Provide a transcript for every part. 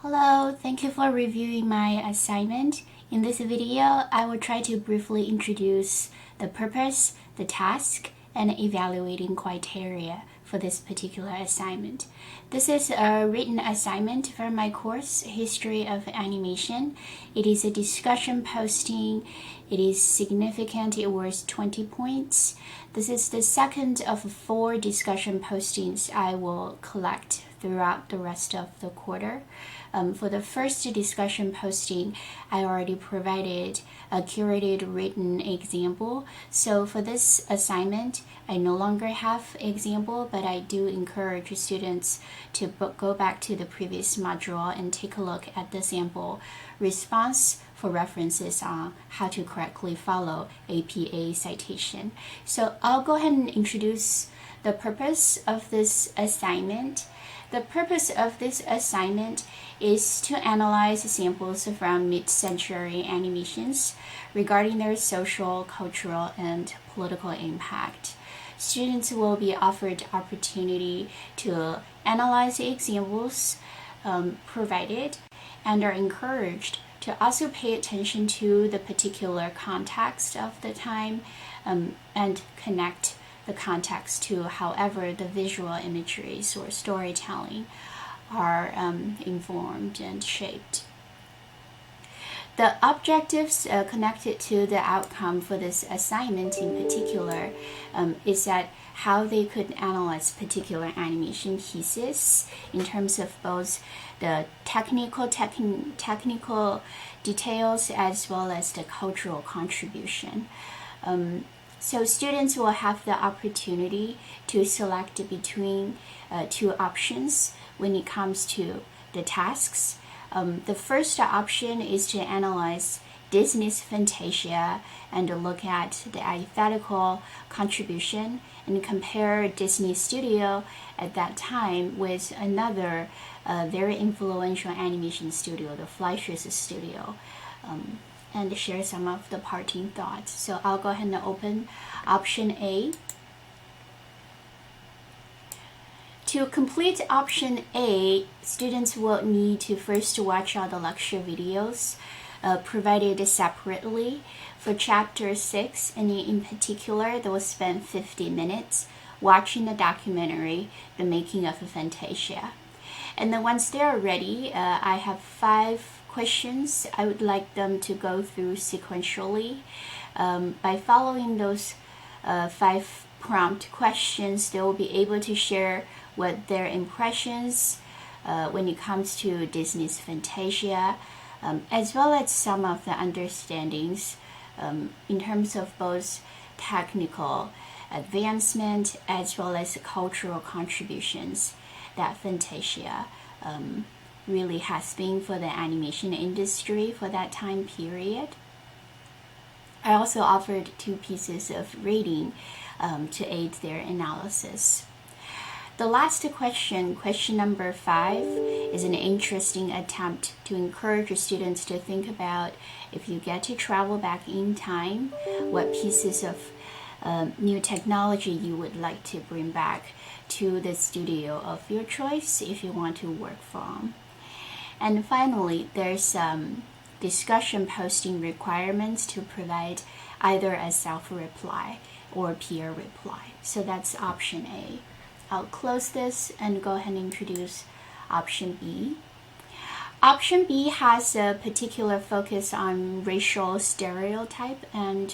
Hello, thank you for reviewing my assignment. In this video, I will try to briefly introduce the purpose, the task, and evaluating criteria for this particular assignment. This is a written assignment for my course, History of Animation. It is a discussion posting. It is significant. It was 20 points. This is the second of 4 discussion postings I will collect throughout the rest of the quarter. For the first discussion posting, I already provided a curated written example. So for this assignment, I no longer have example, but I do encourage students to go back to the previous module and take a look at the sample response for references on how to correctly follow APA citation. So I'll go ahead and introduce the purpose of this assignment. The purpose of this assignment is to analyze samples from mid-century animations regarding their social, cultural, and political impact. Students will be offered opportunity to analyze examples provided and are encouraged to also pay attention to the particular context of the time and connect the context to however the visual imageries or storytelling are informed and shaped. The objectives connected to the outcome for this assignment in particular is that how they could analyze particular animation pieces in terms of both the technical details as well as the cultural contribution. So students will have the opportunity to select between 2 options when it comes to the tasks. The first option is to analyze Disney's Fantasia and look at the aesthetical contribution and compare Disney Studio at that time with another very influential animation studio, the Fleischer's Studio. And share some of the parting thoughts. So I'll go ahead and open option A. To complete option A, students will need to first watch all the lecture videos provided separately. For chapter 6, and in particular, they will spend 50 minutes watching the documentary, The Making of Fantasia. And then once they are ready, I have 5 questions I would like them to go through sequentially. By following those 5 prompt questions, they will be able to share what their impressions when it comes to Disney's Fantasia, as well as some of the understandings in terms of both technical advancement as well as cultural contributions that Fantasia really has been for the animation industry for that time period. I also offered 2 pieces of reading to aid their analysis. The last question, question number 5, is an interesting attempt to encourage students to think about, if you get to travel back in time, what pieces of new technology you would like to bring back to the studio of your choice if you want to work from. And finally, there's discussion posting requirements to provide either a self-reply or peer reply. So that's option A. I'll close this and go ahead and introduce option B. Option B has a particular focus on racial stereotype and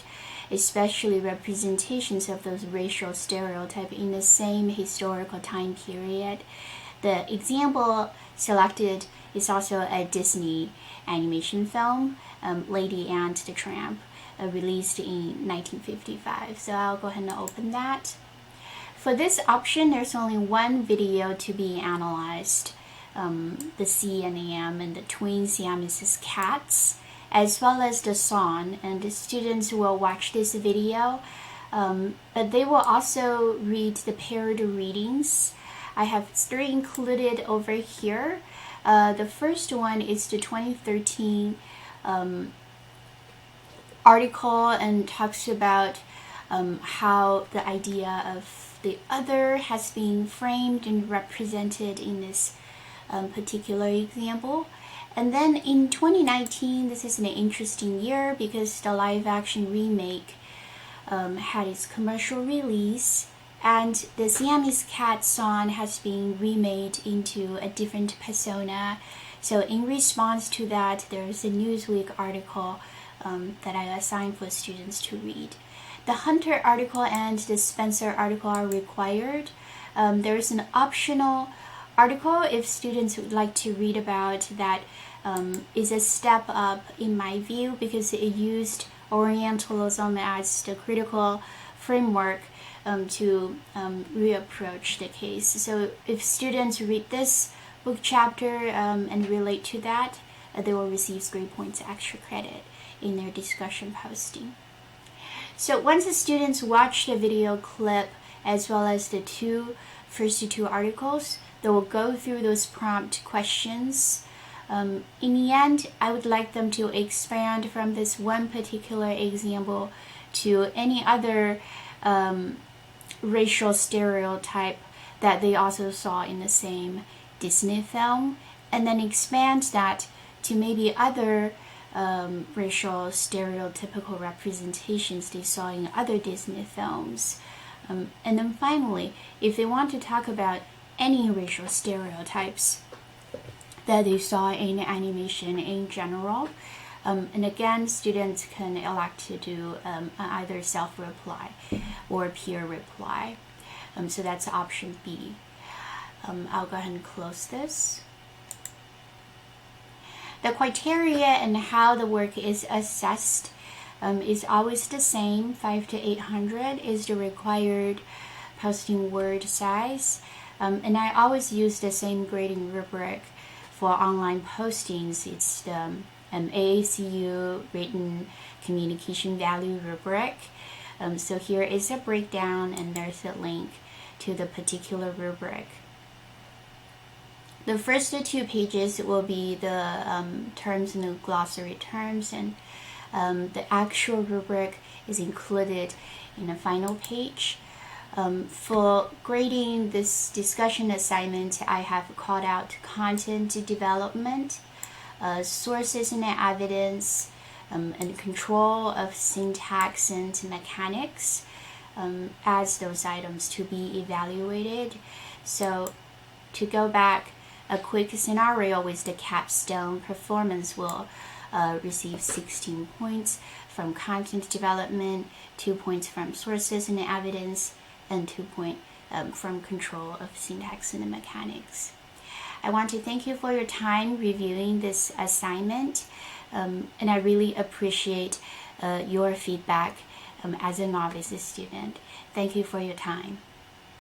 especially representations of those racial stereotypes in the same historical time period. The example selected is also a Disney animation film, Lady and the Tramp, released in 1955. So I'll go ahead and open that. For this option, there's only one video to be analyzed, the C&M and the twin Siamese cats, as well as the song, and the students will watch this video, but they will also read the paired readings. I have 3 included over here. The first one is the 2013 article and talks about how the idea of the other has been framed and represented in this particular example. And then in 2019, this is an interesting year because the live action remake had its commercial release, and the Siamese cat song has been remade into a different persona. So in response to that, there's a Newsweek article that I assigned for students to read. The Hunter article and the Spencer article are required. There is an optional article if students would like to read about that. Is a step up in my view because it used Orientalism as the critical framework to reapproach the case. So if students read this book chapter and relate to that, they will receive 3 points extra credit in their discussion posting. So once the students watch the video clip as well as the first two articles, they will go through those prompt questions. In the end, I would like them to expand from this one particular example to any other racial stereotype that they also saw in the same Disney film, and then expand that to maybe other racial stereotypical representations they saw in other Disney films. And then finally, if they want to talk about any racial stereotypes that they saw in animation in general, and again, students can elect to do either self-reply or peer reply. So that's option B. I'll go ahead and close this. The criteria and how the work is assessed is always the same. 500 to 800 is the required posting word size. And I always use the same grading rubric for online postings. It's the AACU Written Communication Value rubric. So here is a breakdown, and there's a link to the particular rubric. The first 2 pages will be the terms and the glossary terms, and the actual rubric is included in the final page. For grading this discussion assignment, I have called out content development, sources and evidence, and control of syntax and mechanics as those items to be evaluated. So to go back, a quick scenario with the capstone performance will receive 16 points from content development, 2 points from sources and evidence, and 2 points from control of syntax and mechanics. I want to thank you for your time reviewing this assignment, and I really appreciate your feedback as a novice student. Thank you for your time.